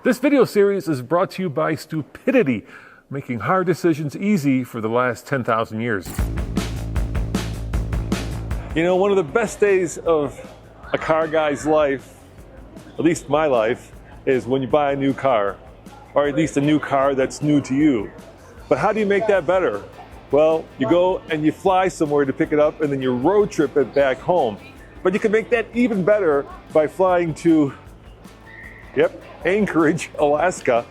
This video series is brought to you by stupidity, making hard decisions easy for the last 10,000 years. You know, one of the best days of a car guy's life, at least my life, is when you buy a new car, or at least a new car that's new to you. But how do you make that better? Well, you go and you fly somewhere to pick it up, and then you road trip it back home. But you can make that even better by flying to, Anchorage, Alaska,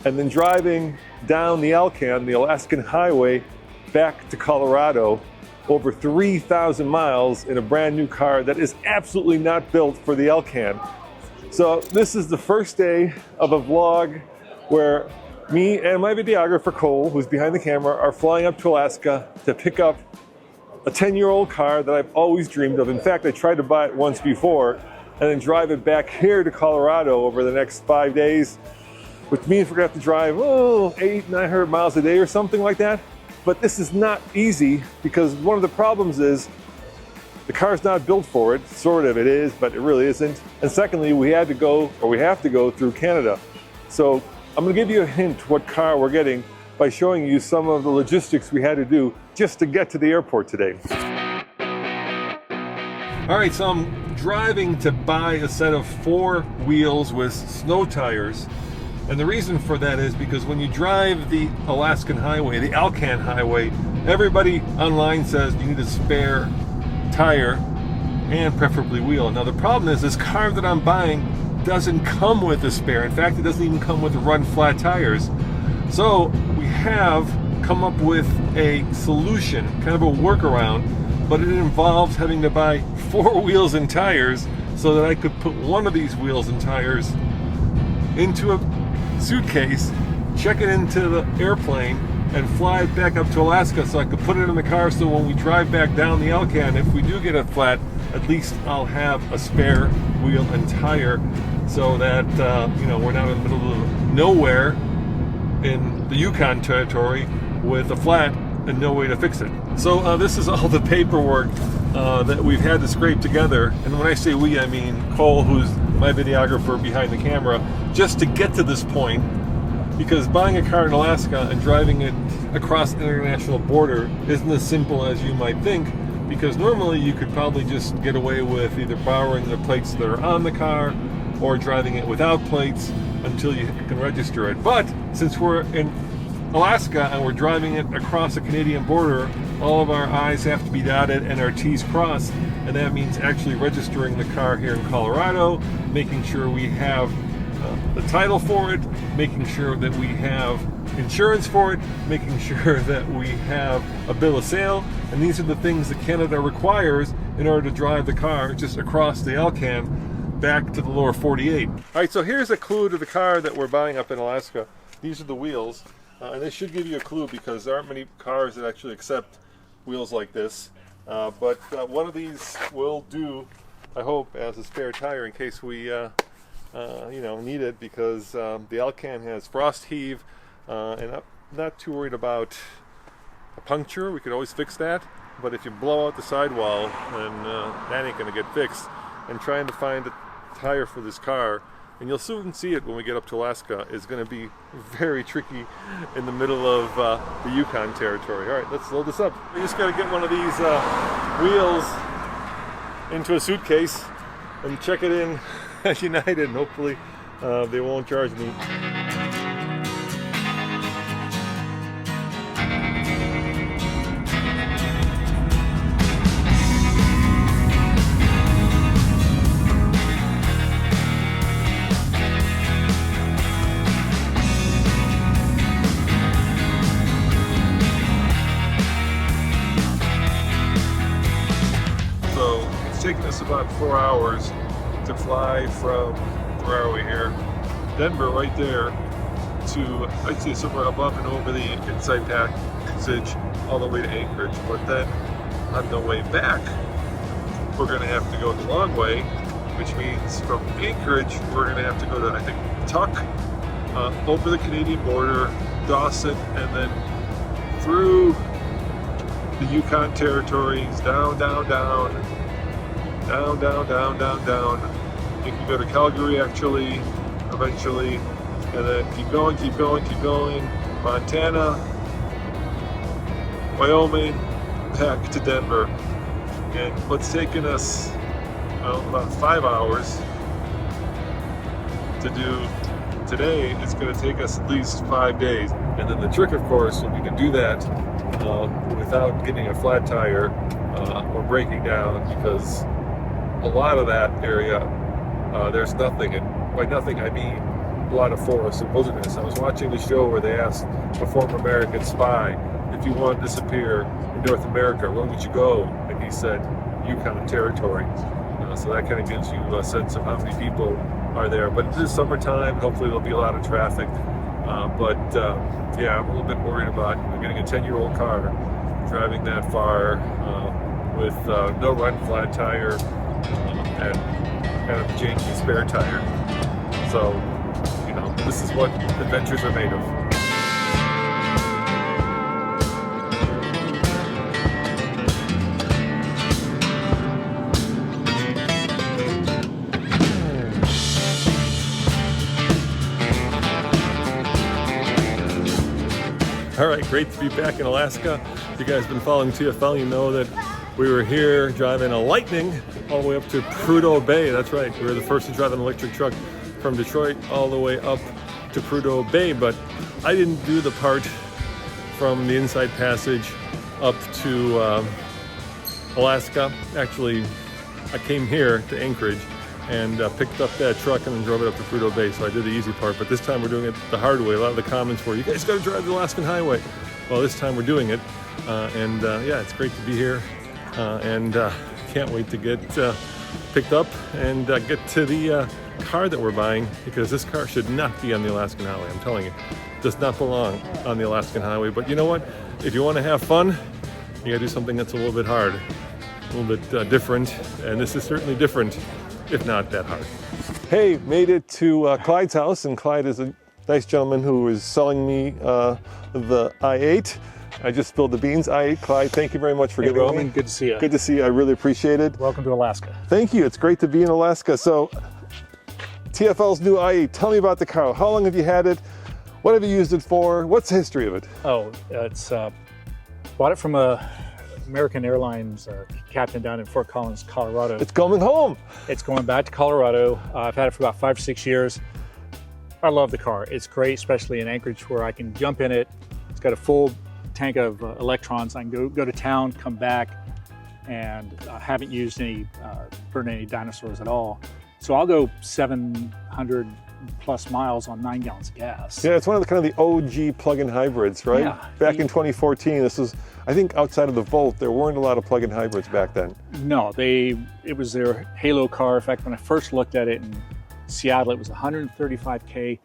and then driving down the Alcan, the Alaskan highway, back to Colorado, over 3,000 miles in a brand new car that is absolutely not built for the Alcan. So this is the first day of a vlog where me and my videographer Cole, who's behind the camera, are flying up to Alaska to pick up a 10-year-old car that I've always dreamed of. In fact, I tried to buy it once before and then drive it back here to Colorado over the next 5 days, which means we're gonna have to drive 800-900 miles a day or something like that. But this is not easy because one of the problems is the car's not built for it. Sort of it is, but it really isn't. And secondly, we have to go through Canada. So I'm gonna give you a hint what car we're getting by showing you some of the logistics we had to do just to get to the airport today. All right, so I'm driving to buy a set of 4 wheels with snow tires. And the reason for that is because when you drive the Alaskan highway, the Alcan highway, everybody online says you need a spare tire and preferably wheel. Now the problem is this car that I'm buying doesn't come with a spare. In fact, it doesn't even come with run flat tires. So we have come up with a solution, kind of a workaround, but it involves having to buy 4 wheels and tires so that I could put one of these wheels and tires into a suitcase, check it into the airplane, and fly it back up to Alaska so I could put it in the car so when we drive back down the Alcan, if we do get a flat, at least I'll have a spare wheel and tire so that we're not in the middle of nowhere in the Yukon territory with a flat and no way to fix it. So this is all the paperwork that we've had to scrape together. And when I say we, I mean Cole, who's my videographer behind the camera, just to get to this point. Because buying a car in Alaska and driving it across the international border isn't as simple as you might think, because normally you could probably just get away with either borrowing the plates that are on the car or driving it without plates until you can register it. But since we're in Alaska and we're driving it across the Canadian border, all of our I's have to be dotted and our T's crossed, and that means actually registering the car here in Colorado, making sure we have the title for it, making sure that we have insurance for it, making sure that we have a bill of sale, and these are the things that Canada requires in order to drive the car just across the Alcan back to the lower 48. All right, so here's a clue to the car that we're buying up in Alaska. These are the wheels, and this should give you a clue because there aren't many cars that actually accept wheels like this, but one of these will do, I hope, as a spare tire in case we need it, because the Alcan has frost heave, and I'm not too worried about a puncture. We could always fix that, but if you blow out the sidewall, then that ain't gonna get fixed. And trying to find a tire for this car, and you'll soon see it when we get up to Alaska, is going to be very tricky in the middle of the Yukon territory. All right, let's load this up. We just got to get one of these wheels into a suitcase and check it in at United, and hopefully they won't charge me. It's taken us about 4 hours to fly from, where are we here? Denver, right there, to, I'd say somewhere above and over the inside passage all the way to Anchorage. But then on the way back, we're going to have to go the long way, which means from Anchorage, we're going to have to go to, I think, Tuck, over the Canadian border, Dawson, and then through the Yukon territories, down, You can go to Calgary, actually, eventually, and then keep going. Montana, Wyoming, back to Denver. And what's taken us about 5 hours to do today, it's going to take us at least 5 days. And then the trick, of course, when we can do that without getting a flat tire or breaking down, because a lot of that area, there's nothing, and by nothing I mean a lot of forest and wilderness. I was watching the show where they asked a former American spy, if you want to disappear in North America, where would you go? And he said, Yukon Territory. So that kind of gives you a sense of how many people are there. But it is summertime. Hopefully there'll be a lot of traffic. Yeah, I'm a little bit worried about getting a 10-year-old car, driving that far with no run flat tire and kind of janky spare tire. So, this is what adventures are made of. All right, great to be back in Alaska. If you guys have been following TFL, you know that we were here driving a Lightning all the way up to Prudhoe Bay. That's right, we were the first to drive an electric truck from Detroit all the way up to Prudhoe Bay, but I didn't do the part from the Inside Passage up to Alaska. Actually, I came here to Anchorage and picked up that truck and then drove it up to Prudhoe Bay, so I did the easy part. But this time we're doing it the hard way. A lot of the comments were, you guys got to drive the Alaskan Highway. Well, this time we're doing it, yeah, it's great to be here, and can't wait to get picked up and get to the car that we're buying, because this car should not be on the Alaskan Highway. I'm telling you, it does not belong on the Alaskan Highway. But you know what? If you want to have fun, you got to do something that's a little bit hard, a little bit different, and this is certainly different, if not that hard. Hey, made it to Clyde's house, and Clyde is a nice gentleman who is selling me the i8. I just spilled the beans. i8, Clyde, thank you very much for getting Roman, me. good to see you. Good to see you. I really appreciate it. Welcome to Alaska. Thank you. It's great to be in Alaska. So, TFL's new i8. Tell me about the car. How long have you had it? What have you used it for? What's the history of it? Oh, it's bought it from a American Airlines captain down in Fort Collins, Colorado. It's coming home. It's going back to Colorado. I've had it for about 5 or 6 years. I love the car. It's great, especially in Anchorage, where I can jump in it. It's got a full tank of electrons. I can go to town, come back, and I haven't used burned any dinosaurs at all. So I'll go 700 plus miles on 9 gallons of gas. Yeah, it's one of the kind of the OG plug-in hybrids, right? Yeah. Back in 2014, this was, I think outside of the Volt, there weren't a lot of plug-in hybrids back then. No, it was their halo car. In fact, when I first looked at it in Seattle, it was 135K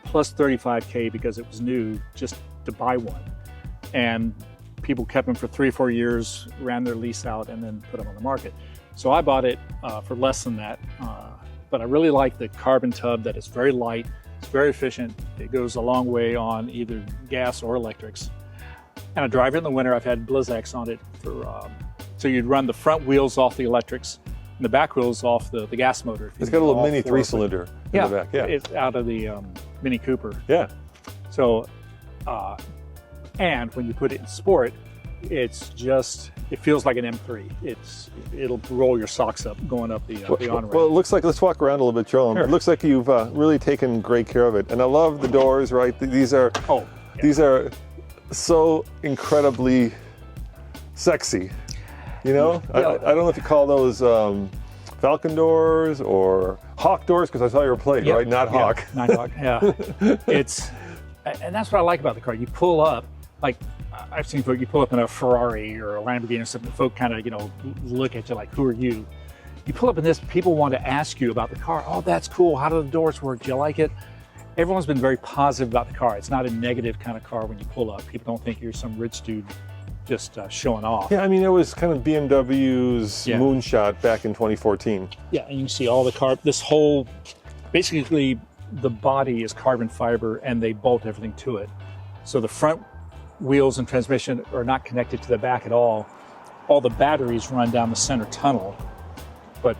plus 35K because it was new, just to buy one. And people kept them for 3 or 4 years, ran their lease out, and then put them on the market. So I bought it for less than that. But I really like the carbon tub, that it's very light, it's very efficient. It goes a long way on either gas or electrics. And I drive it in the winter. I've had Blizzaks on it so you'd run the front wheels off the electrics and the back wheels off the gas motor. It's got a little mini 3-cylinder in the back. Yeah, it's out of the Mini Cooper. Yeah. So, and when you put it in sport, it feels like an M3. It'll roll your socks up going up the on-ramp. Well, it looks like, let's walk around a little bit, Joe. Sure. It looks like you've really taken great care of it. And I love the doors, right? These are so incredibly sexy, you know? Yeah. I don't know if you call those Falcon doors or Hawk doors, because I saw your plate, Yep. right? Not Hawk. Yeah, not Hawk, yeah. And that's what I like about the car. You pull up, like I've seen folk, you pull up in a Ferrari or a Lamborghini or something, folk kind of, look at you like, who are you? You pull up in this, people want to ask you about the car. Oh, that's cool. How do the doors work? Do you like it? Everyone's been very positive about the car. It's not a negative kind of car when you pull up. People don't think you're some rich dude just showing off. Yeah, I mean, it was kind of BMW's moonshot back in 2014. Yeah, and you can see all the this whole, basically the body is carbon fiber and they bolt everything to it. So the front wheels and transmission are not connected to the back at all. All the batteries run down the center tunnel, but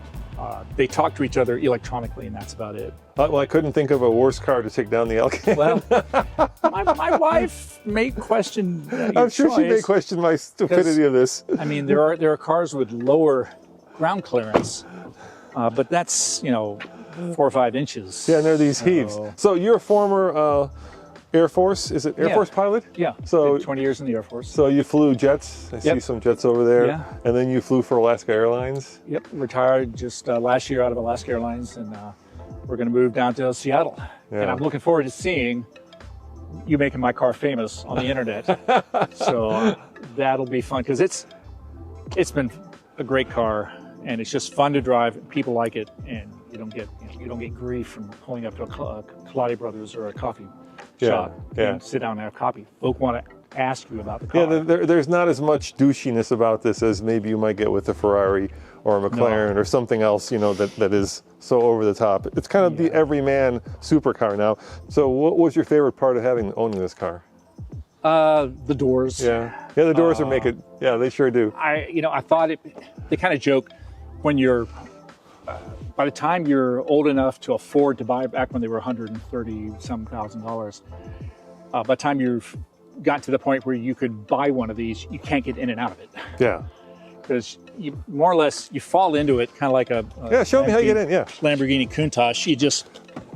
they talk to each other electronically, and that's about it. Well, I couldn't think of a worse car to take down the Alcan. Well, my wife may question your I'm sure she may choice. question my stupidity of this. I mean, there are cars with lower ground clearance, but that's 4 or 5 inches. Yeah, and there are these heaves. So you're a former Air Force, is it Air Force pilot? Yeah, So did 20 years in the Air Force. So you flew jets. I see some jets over there. Yeah. And then you flew for Alaska Airlines. Yep, retired just last year out of Alaska Airlines, and we're going to move down to Seattle. Yeah. And I'm looking forward to seeing you making my car famous on the internet. So that'll be fun, because it's been a great car, and it's just fun to drive. People like it, and you don't get grief from pulling up to a Kaladi Brothers or a coffee shop and sit down and have coffee. Folk want to ask you about the car. Yeah, there's not as much douchiness about this as maybe you might get with a Ferrari or a McLaren or something else, that is so over the top. It's kind of the everyman supercar now. So what was your favorite part of owning this car? The doors. Yeah, the doors make it. Yeah, they sure do. I thought they kind of joke when you're, by the time you're old enough to afford to buy, back when they were $130,000, by the time you've gotten to the point where you could buy one of these, you can't get in and out of it. Yeah. Because you more or less, you fall into it kind of like a show me how you get in. Yeah. Lamborghini Countach. You just,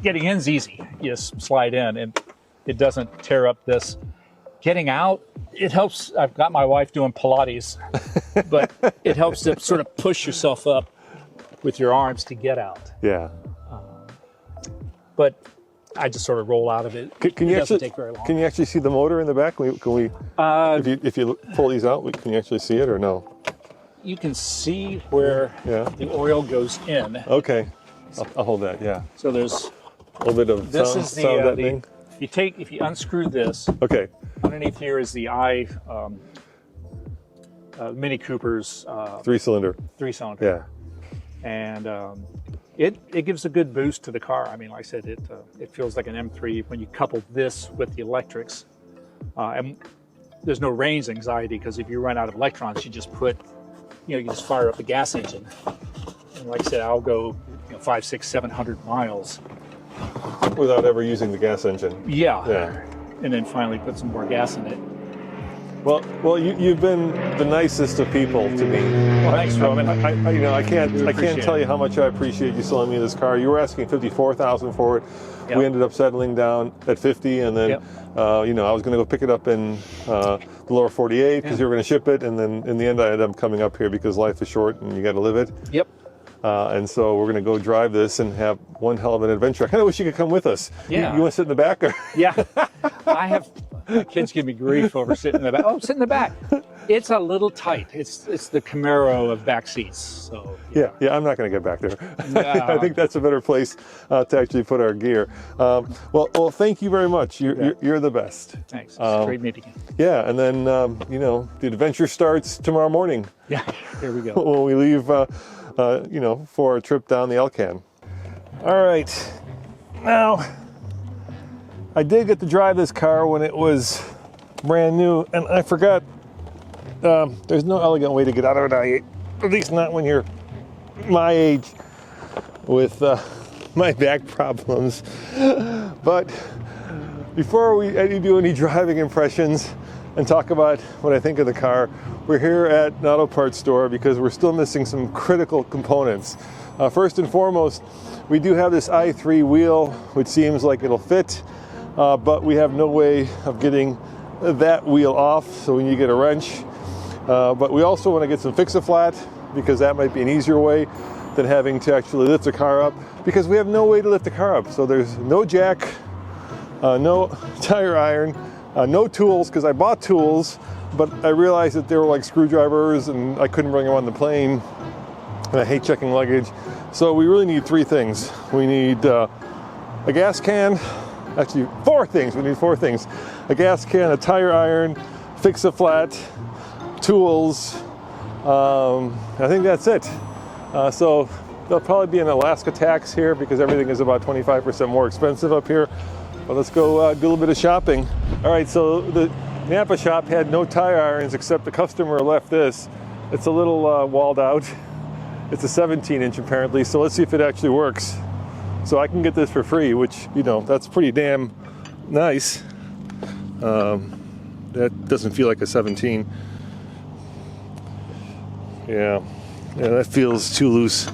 getting in's easy. You just slide in, and it doesn't tear up this. Getting out, it helps. I've got my wife doing Pilates, but it helps to sort of push yourself up with your arms to get out. Yeah. But I just sort of roll out of it. Can you doesn't actually take very long. Can you actually see the motor in the back? Can we? If you pull these out, can you actually see it or no? You can see where the oil goes in. Okay, I'll hold that. Yeah. So there's a little bit of this sound, is sound that thing. If you unscrew this. Okay. Underneath here is the Mini Cooper's 3-cylinder. 3-cylinder. Yeah. And it gives a good boost to the car. I mean, like I said, it feels like an M3 when you couple this with the electrics. And there's no range anxiety, because if you run out of electrons, you just you just fire up the gas engine. And like I said, I'll go 500, 600, 700 miles without ever using the gas engine. Yeah. And then finally put some more gas in it. Well, you've been the nicest of people to me. Well, thanks, Roman. I can't tell you how much I appreciate you selling me this car. You were asking $54,000 for it. Yep. We ended up settling down at 50, and then I was going to go pick it up in the lower 48 because you were going to ship it, and then in the end I ended up coming up here because life is short and you got to live it. Yep. And so we're going to go drive this and have one hell of an adventure. I kind of wish you could come with us. Yeah. You want to sit in the back? Or? Yeah. My kids give me grief over sitting in the back. Oh, sit in the back. It's a little tight. It's the Camaro of back seats. So yeah, I'm not going to get back there. I think that's a better place to actually put our gear. Well, thank you very much. You're the best. Thanks. It's great meeting you. Yeah, and then the adventure starts tomorrow morning. Yeah, here we go. When we leave, for a trip down the Alcan. All right, now I did get to drive this car when it was brand new, and I forgot. There's no elegant way to get out of it, at least not when you're my age with my back problems. But before we do any driving impressions and talk about what I think of the car, we're here at an auto parts store because we're still missing some critical components. First and foremost, we do have this i3 wheel, which seems like it'll fit, but we have no way of getting that wheel off, so we need to get a wrench. But we also want to get some fix-a-flat, because that might be an easier way than having to actually lift the car up, because we have no way to lift the car up. So there's no jack, no tire iron, no tools, because I bought tools, but I realized that they were like screwdrivers and I couldn't bring them on the plane, and I hate checking luggage. So we really need 3 things. We need a gas can, actually 4 things. We need 4 things. A gas can, a tire iron, fix-a-flat, tools. I think that's it. So there'll probably be an Alaska tax here because everything is about 25% more expensive up here. But let's go do a little bit of shopping. All right, so the Napa shop had no tire irons except the customer left this. It's a little walled out. It's a 17-inch apparently, so let's see if it actually works. So I can get this for free, which, you know, that's pretty damn nice. That doesn't feel like a 17. Yeah, that feels too loose.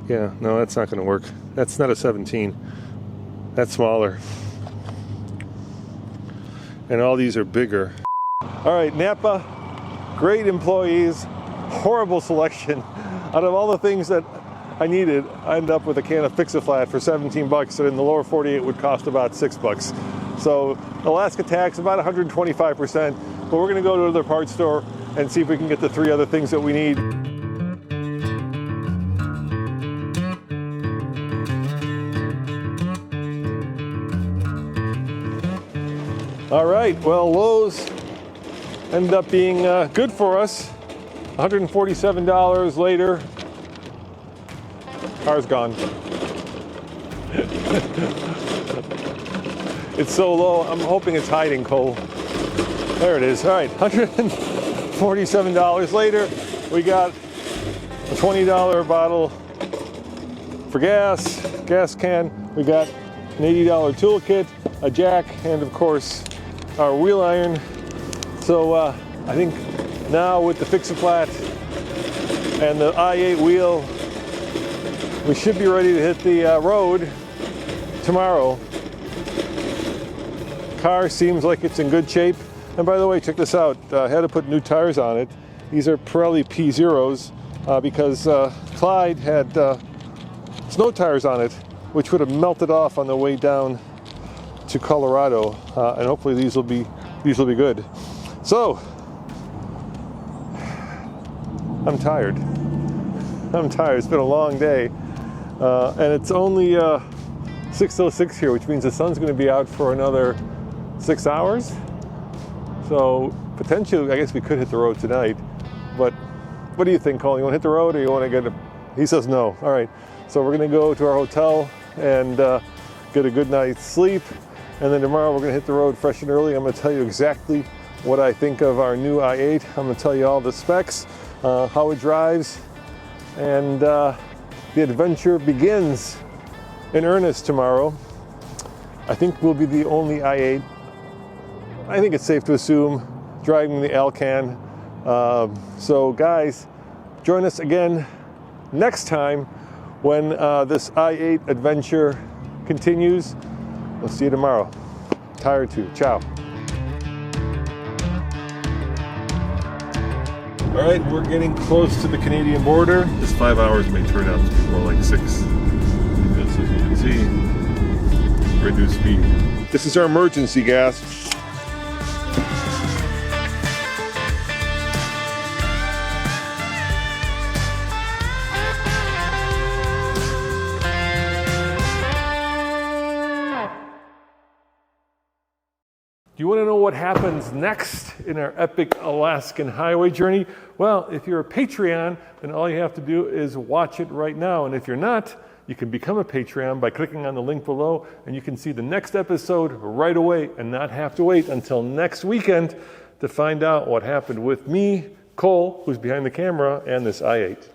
Yeah, no, that's not going to work. That's not a 17. That's smaller. And all these are bigger. All right, Napa, great employees, horrible selection. Out of all the things that I needed, I ended up with a can of Fix-A-Flat for 17 bucks, and in the lower 48 would cost about 6 bucks. So Alaska tax about 125%, but we're gonna go to another parts store and see if we can get the 3 other things that we need. All right, well, Lowe's ended up being good for us. $147 later, car's gone. It's so low, I'm hoping it's hiding, Cole. There it is. All right, $147 later, we got a $20 bottle for gas can. We got an $80 toolkit, a jack, and of course, our wheel iron. So I think now with the Fix-A-Flat and the I-8 wheel, we should be ready to hit the road tomorrow. Car seems like it's in good shape. And by the way, check this out. I had to put new tires on it. These are Pirelli P0s because Clyde had snow tires on it, which would have melted off on the way down to Colorado. And hopefully these will be good. So, I'm tired. It's been a long day. And it's only 6:06 here, which means the sun's going to be out for another 6 hours. So potentially, I guess we could hit the road tonight. But what do you think, Cole? You want to hit the road or you want to get a... He says no. All right. So we're going to go to our hotel and get a good night's sleep. And then tomorrow we're going to hit the road fresh and early. I'm going to tell you exactly what I think of our new i8. I'm going to tell you all the specs, how it drives, and the adventure begins in earnest tomorrow. I think we'll be the only i8. I think it's safe to assume driving the Alcan. So guys, join us again next time when this i8 adventure continues. We'll see you tomorrow. Tired too. Ciao. All right, we're getting close to the Canadian border. This 5 hours may turn out to be more like 6. Because as you can see, reduced speed. This is our emergency gas. Do you want to know what happens next in our epic Alaskan highway journey? Well, if you're a Patreon, then all you have to do is watch it right now. And if you're not, you can become a Patreon by clicking on the link below, and you can see the next episode right away and not have to wait until next weekend to find out what happened with me, Cole, who's behind the camera, and this i8.